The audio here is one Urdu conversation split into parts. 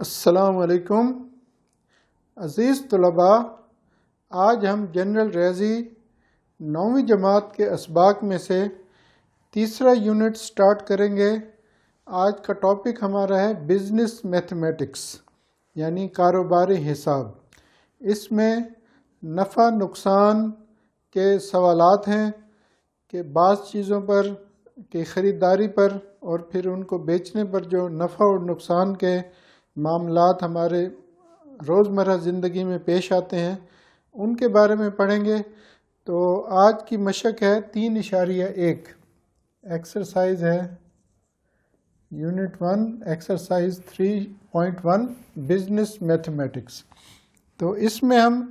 السلام علیکم عزیز طلباء، آج ہم جنرل ریاضی 9ویں جماعت کے اسباق میں سے تیسرا یونٹ سٹارٹ کریں گے۔ آج کا ٹاپک ہمارا ہے بزنس میتھمیٹکس یعنی کاروباری حساب۔ اس میں نفع نقصان کے سوالات ہیں کہ بعض چیزوں پر کی خریداری پر اور پھر ان کو بیچنے پر جو نفع اور نقصان کے معاملات ہمارے روزمرہ زندگی میں پیش آتے ہیں ان کے بارے میں پڑھیں گے۔ تو آج کی مشق ہے 3.1، ایکسرسائز ہے یونٹ 1 ایکسرسائز 3.1 بزنس میتھمیٹکس۔ تو اس میں ہم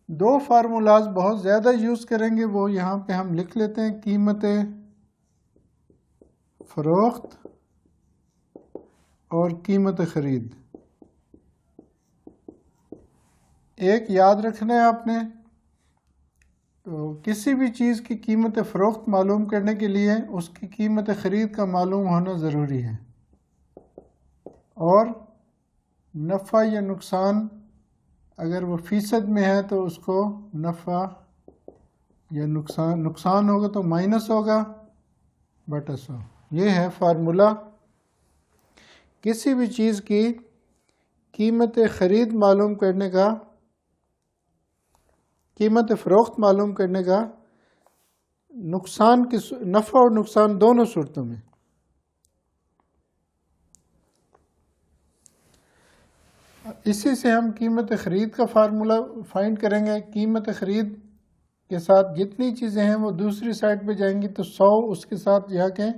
دو فارمولاز بہت زیادہ یوز کریں گے، وہ یہاں پہ ہم لکھ لیتے ہیں۔ قیمت فروخت اور قیمت خرید۔ ایک یاد رکھنا ہے آپ نے، تو کسی بھی چیز کی قیمت فروخت معلوم کرنے کے لیے اس کی قیمت خرید کا معلوم ہونا ضروری ہے، اور نفع یا نقصان اگر وہ فیصد میں ہے تو اس کو نفع یا نقصان ہوگا تو مائنس ہوگا بٹا 100۔ یہ ہے فارمولا کسی بھی چیز کی قیمت خرید معلوم کرنے کا، قیمت فروخت معلوم کرنے کا، نفع اور نقصان دونوں صورتوں میں۔ اسی سے ہم قیمت خرید کا فارمولا فائنڈ کریں گے۔ قیمت خرید کے ساتھ جتنی چیزیں ہیں وہ دوسری سائڈ پہ جائیں گی، تو 100 اس کے ساتھ جا کے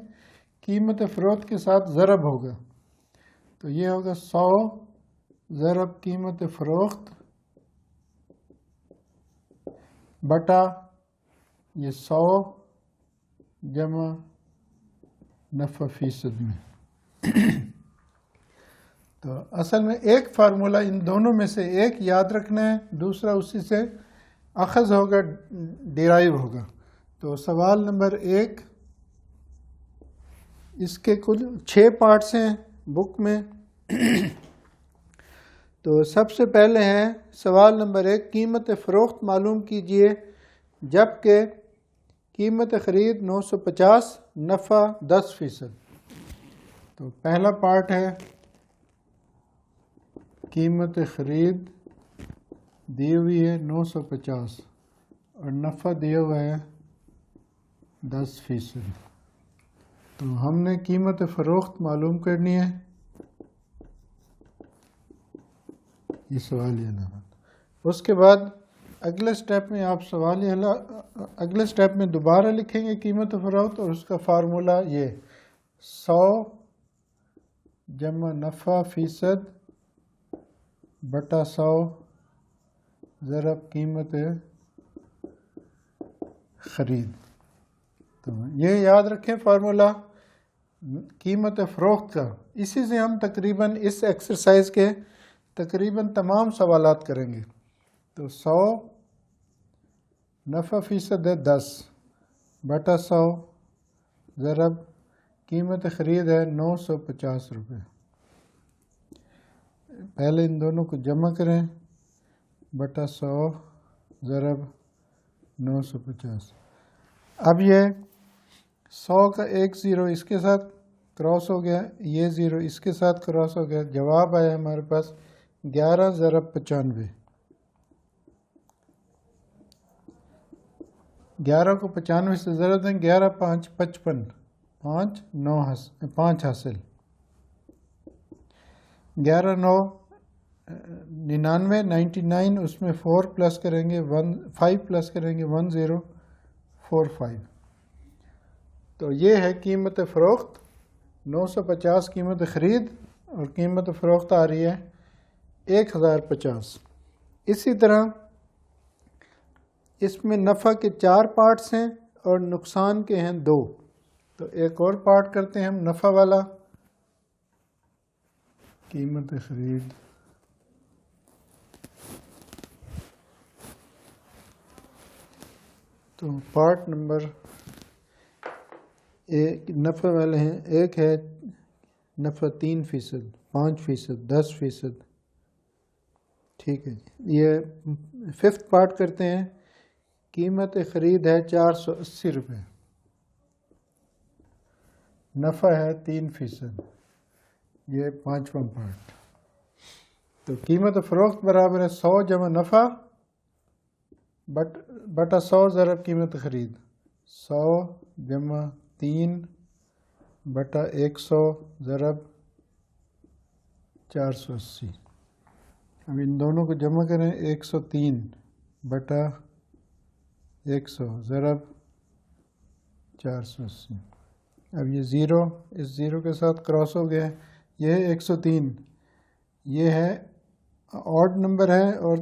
قیمت فروخت کے ساتھ ضرب ہوگا، تو یہ ہوگا 100 ضرب قیمت فروخت بٹا یہ 100 جمع نفع فیصد میں۔ تو اصل میں ایک فارمولا ان دونوں میں سے ایک یاد رکھنا ہے، دوسرا اسی سے اخذ ہوگا، ڈیرائیو ہوگا۔ تو سوال نمبر 1، اس کے کل 6 پارٹس ہیں بک میں۔ تو سب سے پہلے ہے سوال نمبر 1، قیمت فروخت معلوم کیجئے جبکہ قیمت خرید 950، نفع 10%۔ تو پہلا پارٹ ہے قیمت خرید دی ہوئی ہے 950 اور نفع دیا ہوا ہے 10%۔ تو ہم نے قیمت فروخت معلوم کرنی ہے، یہ سوال یہ نہ۔ اس کے بعد اگلے سٹیپ میں آپ اگلے سٹیپ میں دوبارہ لکھیں گے قیمت فروخت، اور اس کا فارمولا یہ 100 جمع نفع فیصد بٹا 100 ضرب قیمت خرید۔ تو یہ یاد رکھیں فارمولا قیمت فروخت کا۔ اسی سے ہم تقریباً اس ایکسرسائز کے تقریباً تمام سوالات کریں گے۔ تو 100 نفع فیصد ہے 10 بٹا 100 ضرب قیمت خرید ہے 950 روپے۔ پہلے ان دونوں کو جمع کریں، بٹا 100 ضرب 950۔ اب یہ 100 کا ایک زیرو اس کے ساتھ کراس ہو گیا، یہ زیرو اس کے ساتھ کراس ہو گیا، جواب آیا ہمارے پاس 11 ضرب 95۔ 11 کو 95 سے ضرب دیں، 11 5 55، 5 حاصل، 11 9 99، 99 اس میں 4 پلس کریں گے 5 پلس کریں گے 1045۔ تو یہ ہے قیمت فروخت 950 قیمت خرید، اور قیمت فروخت آ رہی ہے 1050۔ اسی طرح اس میں نفع کے 4 پارٹس ہیں اور نقصان کے ہیں 2۔ تو ایک اور پارٹ کرتے ہیں ہم نفع والا۔ قیمت خرید تو پارٹ نمبر ایک نفع والے ہیں، ایک ہے نفع 3%، 5%، 10%. ٹھیک ہے جی. یہ ففتھ پارٹ کرتے ہیں. قیمت خرید ہے 480 روپے، نفع ہے 3%. یہ پانچواں پارٹ. تو قیمت فروخت برابر ہے 100 جمع نفع بٹا 100 ضرب قیمت خرید. 100 جمع 3 بٹا 100 ضرب 480. اب ان دونوں کو جمع کریں. 103 بٹا 100 ضرب 480. اب یہ زیرو اس زیرو کے ساتھ کراس ہو گیا. یہ ہے 103. یہ ہے آڈ نمبر ہے اور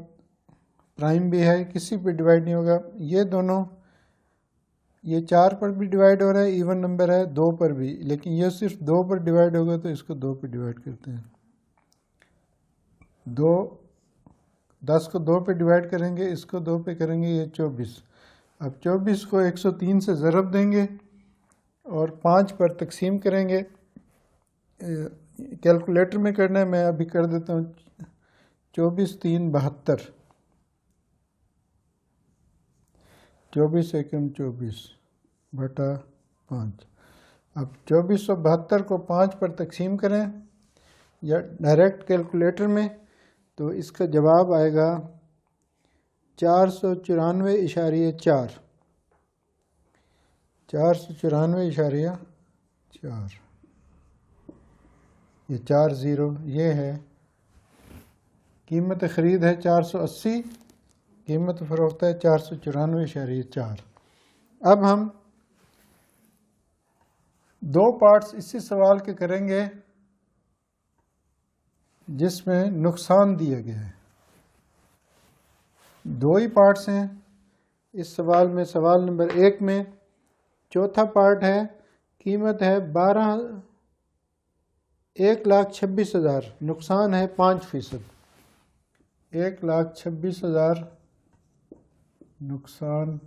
پرائم بھی ہے، کسی پہ ڈیوائڈ نہیں ہوگا. یہ دونوں، یہ 4 پر بھی ڈیوائڈ ہو رہا ہے، ایون نمبر ہے 2 پر بھی، لیکن یہ صرف 2 پر ڈیوائڈ ہوگا تو اس کو 2 پہ ڈیوائڈ کرتے ہیں. 10 کو 2 پہ ڈیوائڈ کریں گے، اس کو 2 پہ کریں گے. یہ 24. اب 24 کو 103 سے ضرب دیں گے اور 5 پر تقسیم کریں گے. کیلکولیٹر میں کرنا ہے، میں ابھی کر دیتا ہوں. 24 3 72، 24 ایکم 24 بٹا 5. اب 2472 کو 5 پر تقسیم کریں یا ڈائریکٹ کیلکولیٹر میں تو اس کا جواب آئے گا 494.4. 494.4. یہ 4 زیرو. یہ ہے قیمت خرید ہے 480، قیمت فروخت ہے 494.4. اب ہم 2 پارٹس اسی سوال کے کریں گے جس میں نقصان دیا گیا ہے. 2 ہی پارٹس ہیں اس سوال میں. سوال نمبر 1 میں چوتھا پارٹ ہے، قیمت ہے 1,26,000، نقصان ہے 5%. 1,26,000 نقصان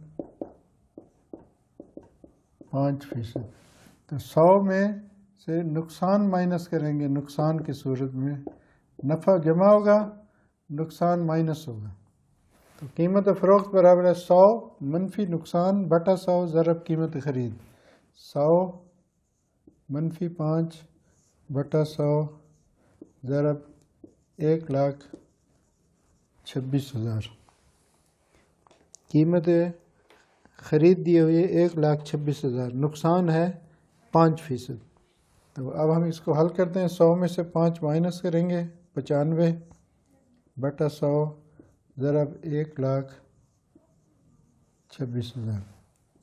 5%. تو 100 میں سے نقصان مائنس کریں گے. نقصان کی صورت میں نفع جمع ہوگا، نقصان مائنس ہوگا. تو قیمت فروخت برابر ہے 100 منفی نقصان بٹا 100 ضرب قیمت خرید. 100 منفی 5 بٹا 100 ضرب 1,26,000. قیمت خرید دی ہوئی ہے 1,26,000، نقصان ہے 5%. تو اب ہم اس کو حل کرتے ہیں. 100 میں سے 5 مائنس کریں گے، 95 بٹا 100 ضرب 1,26,000.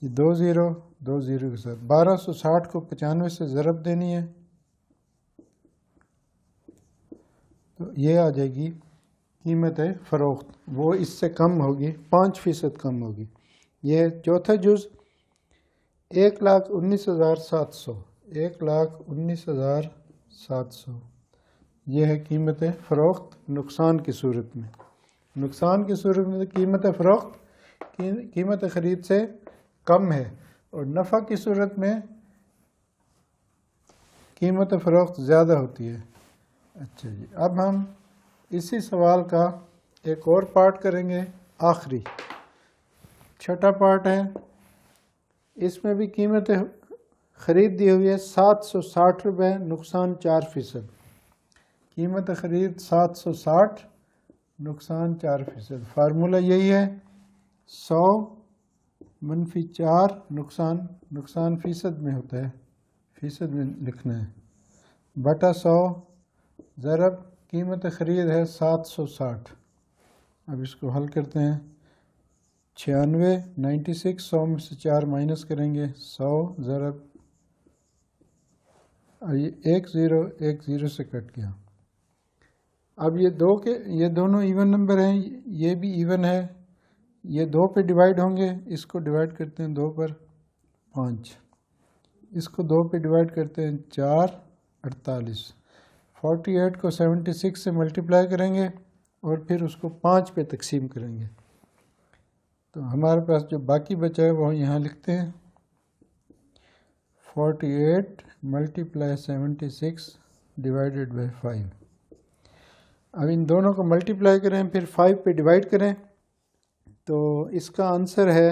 یہ 2 زیرو 2 زیرو کے ساتھ 1260 کو 95 سے ضرب دینی ہے تو یہ آ جائے گی قیمت فروخت. وہ اس سے کم ہوگی، 5% کم ہوگی. یہ چوتھا جز 1,19,700. 1,19,700 یہ ہے قیمت فروخت نقصان کی صورت میں. نقصان کی صورت میں قیمت فروخت قیمت خرید سے کم ہے، اور نفع کی صورت میں قیمت فروخت زیادہ ہوتی ہے. اچھا جی، اب ہم اسی سوال کا ایک اور پارٹ کریں گے، آخری چھٹا پارٹ ہے. اس میں بھی قیمت خرید دی ہوئی ہے 760 روپے، نقصان 4%. قیمت خرید 760، نقصان 4%. فارمولہ یہی ہے، 100 منفی 4 نقصان فیصد میں ہوتا ہے، فیصد میں لکھنا ہے، بٹا 100 ضرب قیمت خرید ہے 760. اب اس کو حل کرتے ہیں. 96 100 میں سے 4 مائنس کریں گے. 100 ضرب 1 0 سے کٹ گیا. اب یہ دونوں ایون نمبر ہیں، یہ بھی ایون ہے. یہ 2 پہ ڈیوائڈ ہوں گے. اس کو ڈیوائڈ کرتے ہیں 2 پر 5، اس کو 2 پہ ڈیوائڈ کرتے ہیں 4 48. 48 کو 76 سے ملٹیپلائی کریں گے اور پھر اس کو 5 پہ تقسیم کریں گے. تو ہمارے پاس جو باقی بچا ہے وہ یہاں لکھتے ہیں. 48 ملٹیپلائی 76 ڈیوائڈیڈ بائی 5. اب ان دونوں کو ملٹیپلائی کریں پھر 5 پہ ڈیوائڈ کریں تو اس کا آنسر ہے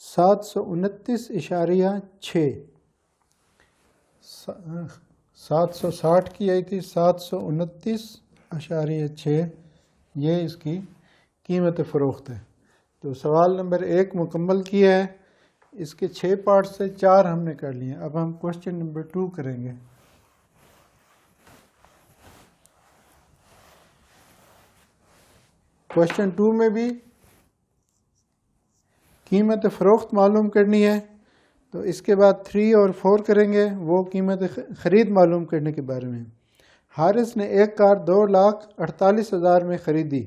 729.6. 760 کی آئی تھی 729.6 یہ اس کی قیمت فروخت ہے. تو سوال نمبر 1 مکمل کیا ہے. اس کے 6 پارٹ سے 4 ہم نے کر لیے. اب ہم کوشچن نمبر 2 کریں گے. کوشچن 2 میں بھی قیمت فروخت معلوم کرنی ہے تو اس کے بعد 3 اور 4 کریں گے وہ قیمت خرید معلوم کرنے کے بارے میں. حارث نے ایک کار 2,48,000 میں خریدی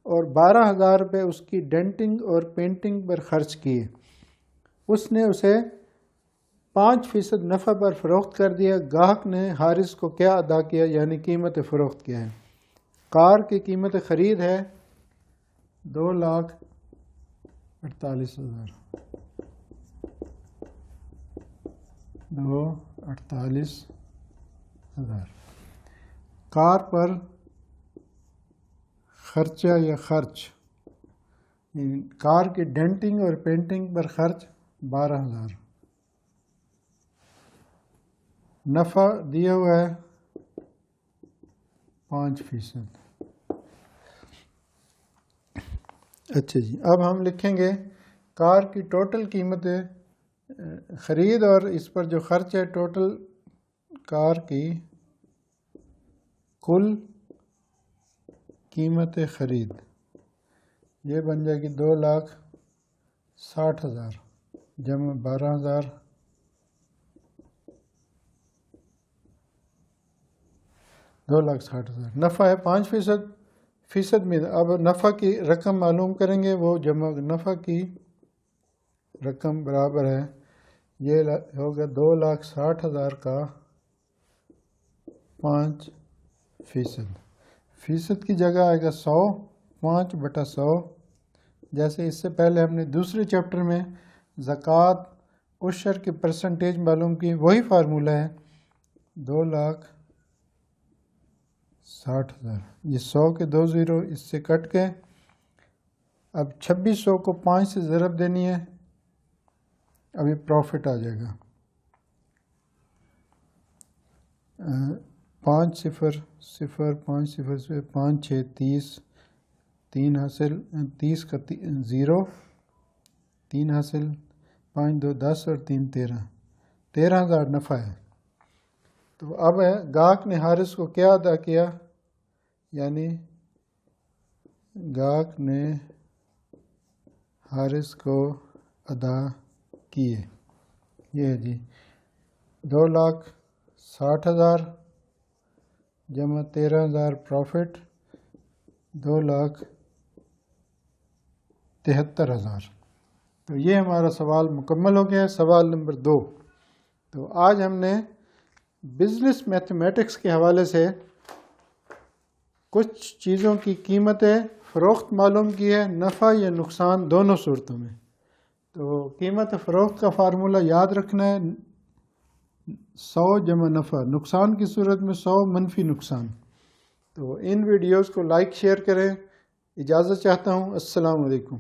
اور 12,000 روپے اس کی ڈینٹنگ اور پینٹنگ پر خرچ کیے. اس نے اسے 5% نفع پر فروخت کر دیا. گاہک نے حارث کو کیا ادا کیا یعنی قیمت فروخت کیا ہے؟ کار کی قیمت خرید ہے 2,48,000. 2,48,000. کار پر خرچہ یا خرچ کار کی ڈینٹنگ اور پینٹنگ پر خرچ 12,000. نفع دیا ہوا ہے 5%. اچھا جی اب ہم لکھیں گے کار کی ٹوٹل قیمت خرید اور اس پر جو خرچ ہے ٹوٹل کار کی کل قیمت خرید یہ بن جائے گی 2,60,000 جمع 12,000 2,60,000. نفع ہے 5% میں. اب نفع کی رقم معلوم کریں گے وہ جمع نفع کی رقم برابر ہے یہ ہوگا 2,60,000 کا 5%. فیصد کی جگہ آئے گا 100. 5/100 جیسے اس سے پہلے ہم نے دوسرے چیپٹر میں زکوٰۃ عشر کی پرسنٹیج معلوم کی وہی فارمولہ ہے 2,60,000. یہ 100 کے 2 زیرو اس سے کٹ گئے. اب 2,600 کو 5 سے ضرب دینی ہے. ابھی پروفٹ آ جائے گا 5 0 0 5 0 سے 5 6 30 3 حاصل 30 کا 0 3 حاصل 5 2 10 اور 3 13,000 نفع ہے. تو اب ہے گاہک نے حارث کو کیا ادا کیا یعنی گاہک نے حارث کو ادا کیے یہ ہے جی 2,60,000 جمع 13,000 پروفٹ 2,73,000. تو یہ ہمارا سوال مکمل ہو گیا ہے. سوال نمبر 2. تو آج ہم نے بزنس میتھمیٹکس کے حوالے سے کچھ چیزوں کی قیمتیں فروخت معلوم کی ہے نفع یا نقصان دونوں صورتوں میں. تو قیمت فروخت کا فارمولہ یاد رکھنا ہے 100 جمع نفع. نقصان کی صورت میں 100 منفی نقصان. تو ان ویڈیوز کو لائک شیئر کریں. اجازت چاہتا ہوں. السلام علیکم.